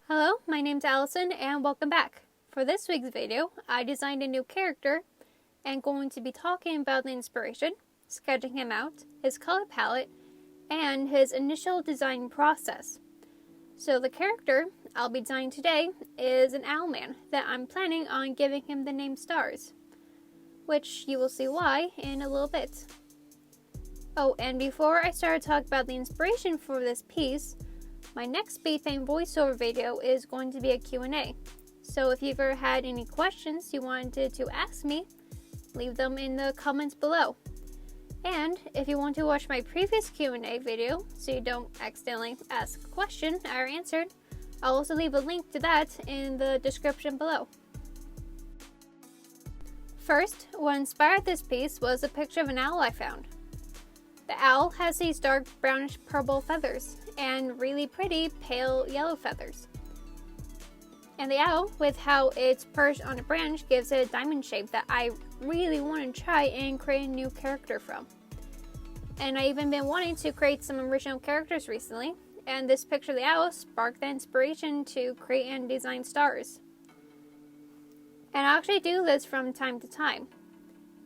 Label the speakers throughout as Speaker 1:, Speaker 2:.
Speaker 1: Hello, my name's Allison and welcome back. For this week's video, I designed a new character and going to be talking about the inspiration, sketching him out, his color palette, and his initial design process. So the character I'll be designing today is an owl man that I'm planning on giving him the name Stars, which you will see why in a little bit. Oh, and before I start talking about the inspiration for this piece, my next Speedpaint voiceover video is going to be a Q&A. So if you've ever had any questions you wanted to ask me, leave them in the comments below. And if you want to watch my previous Q&A video so you don't accidentally ask a question or answered, I'll also leave a link to that in the description below. First, what inspired this piece was a picture of an owl I found. The owl has these dark brownish purple feathers and really pretty pale yellow feathers. And the owl, with how it's perched on a branch, gives it a diamond shape that I really want to try and create a new character from. And I even been wanting to create some original characters recently, and this picture of the owl sparked the inspiration to create and design Stars. And I actually do this from time to time.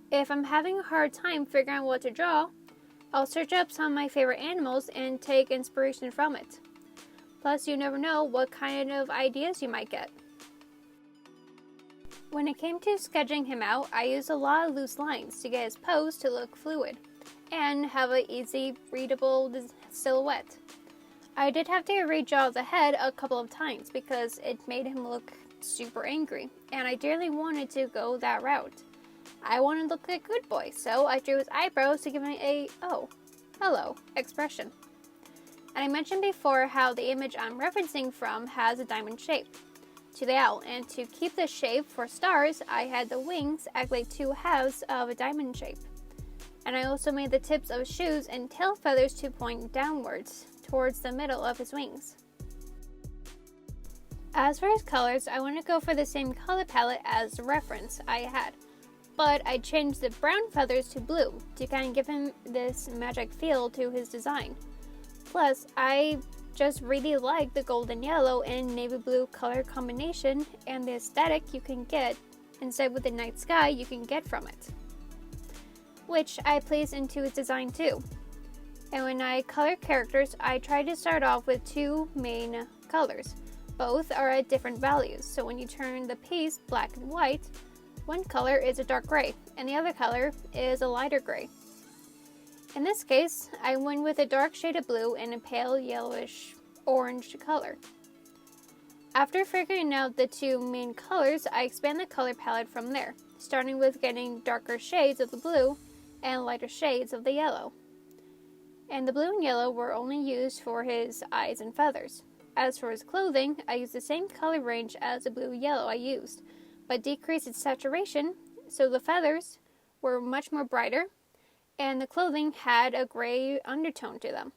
Speaker 1: If I'm having a hard time figuring out what to draw, I'll search up some of my favorite animals and take inspiration from it. Plus, you never know what kind of ideas you might get. When it came to sketching him out, I used a lot of loose lines to get his pose to look fluid and have an easy, readable silhouette. I did have to redraw the head a couple of times because it made him look super angry, and I dearly wanted to go that route. I wanted to look like a good boy, so I drew his eyebrows to give him a "oh, hello" expression. And I mentioned before how the image I'm referencing from has a diamond shape to the owl, and to keep the shape for Stars, I had the wings act like two halves of a diamond shape. And I also made the tips of his shoes and tail feathers to point downwards towards the middle of his wings. As for his colors, I want to go for the same color palette as the reference I had, but I changed the brown feathers to blue to kind of give him this magic feel to his design. Plus, I just really like the golden yellow and navy blue color combination and the aesthetic you can get instead with the night sky you can get from it, which I placed into his design too. And when I color characters, I try to start off with two main colors. Both are at different values, so when you turn the piece black and white, one color is a dark gray and the other color is a lighter gray. In this case, I went with a dark shade of blue and a pale yellowish orange color. After figuring out the two main colors, I expand the color palette from there, starting with getting darker shades of the blue and lighter shades of the yellow. And the blue and yellow were only used for his eyes and feathers. As for his clothing, I used the same color range as the blue and yellow I used, but decreased its saturation, so the feathers were much more brighter, and the clothing had a gray undertone to them.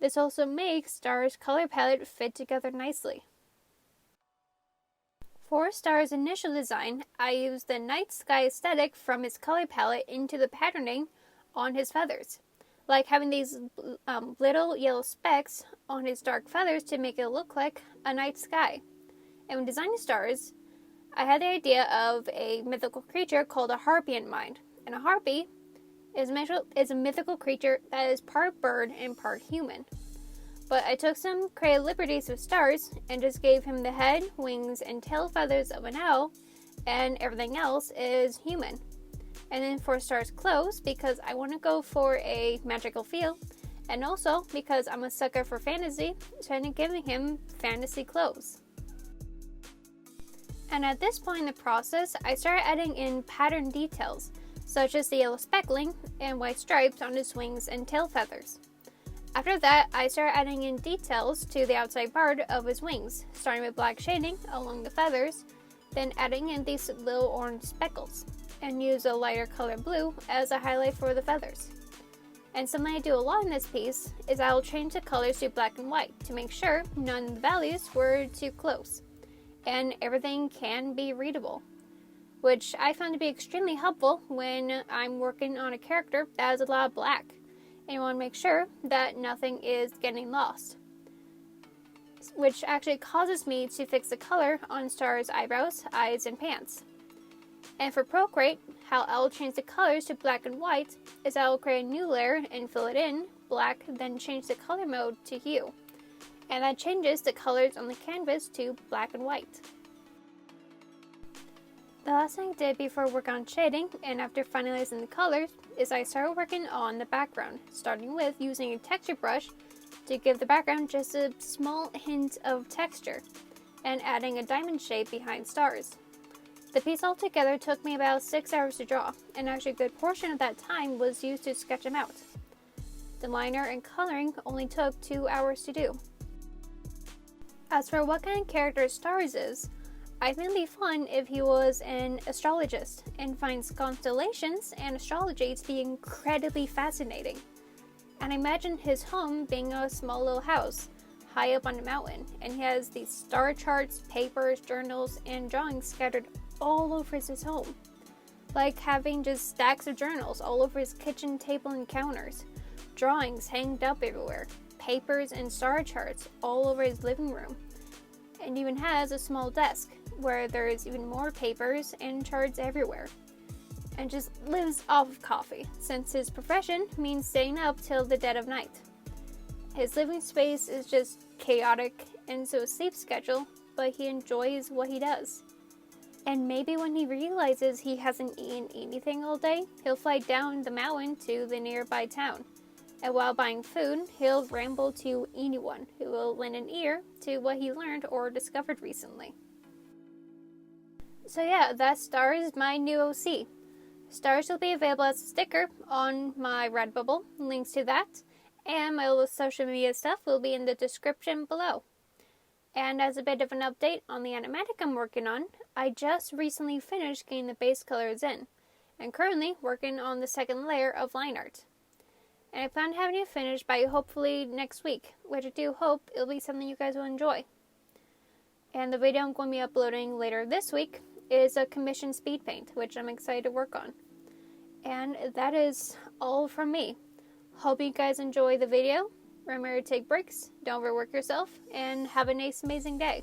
Speaker 1: This also makes Star's color palette fit together nicely. For Star's initial design, I used the night sky aesthetic from his color palette into the patterning on his feathers, like having these little yellow specks on his dark feathers to make it look like a night sky. And when designing Stars, I had the idea of a mythical creature called a harpy in mind, and a harpy is a mythical creature that is part bird and part human. But I took some creative liberties with Stars and just gave him the head, wings, and tail feathers of an owl, and everything else is human. And then for Stars' clothes, because I want to go for a magical feel, and also because I'm a sucker for fantasy, so I ended up giving him fantasy clothes. And at this point in the process, I started adding in pattern details, such as the yellow speckling and white stripes on his wings and tail feathers. After that, I started adding in details to the outside part of his wings, starting with black shading along the feathers, then adding in these little orange speckles, and use a lighter color blue as a highlight for the feathers. And something I do a lot in this piece is I will change the colors to black and white to make sure none of the values were too close, and everything can be readable, which I found to be extremely helpful when I'm working on a character that has a lot of black, and you want to make sure that nothing is getting lost. which actually causes me to fix the color on Star's eyebrows, eyes, and pants. And for Procreate, how I'll change the colors to black and white is I'll create a new layer and fill it in black, then change the color mode to hue. And that changes the colors on the canvas to black and white. The last thing I did before work on shading and after finalizing the colors is I started working on the background, starting with using a texture brush to give the background just a small hint of texture and adding a diamond shape behind stars. The piece altogether took me about 6 hours to draw, and actually a good portion of that time was used to sketch them out. The liner and coloring only took 2 hours to do. As for what kind of character Stars is, I think it'd be fun if he was an astrologist and finds constellations and astrology to be incredibly fascinating. And I imagine his home being a small little house high up on a mountain, and he has these star charts, papers, journals, and drawings scattered all over his home. Like having just stacks of journals all over his kitchen table and counters, drawings hanged up everywhere, papers and star charts all over his living room, and even has a small desk where there's even more papers and charts everywhere, and just lives off of coffee, since his profession means staying up till the dead of night. His living space is just chaotic and so his sleep schedule, but he enjoys what he does. And maybe when he realizes he hasn't eaten anything all day, he'll fly down the mountain to the nearby town. And while buying food, he'll ramble to anyone who will lend an ear to what he learned or discovered recently. So yeah, that Stars my new OC. Stars will be available as a sticker on my Redbubble, links to that, and my little social media stuff will be in the description below. And as a bit of an update on the animatic I'm working on, I just recently finished getting the base colors in, and currently working on the second layer of line art. And I plan on having it finished by hopefully next week, which I do hope it'll be something you guys will enjoy. And the video I'm going to be uploading later this week is a commissioned Speedpaint, which I'm excited to work on. And that is all from me. Hope you guys enjoy the video. Remember to take breaks, don't overwork yourself, and have a nice, amazing day.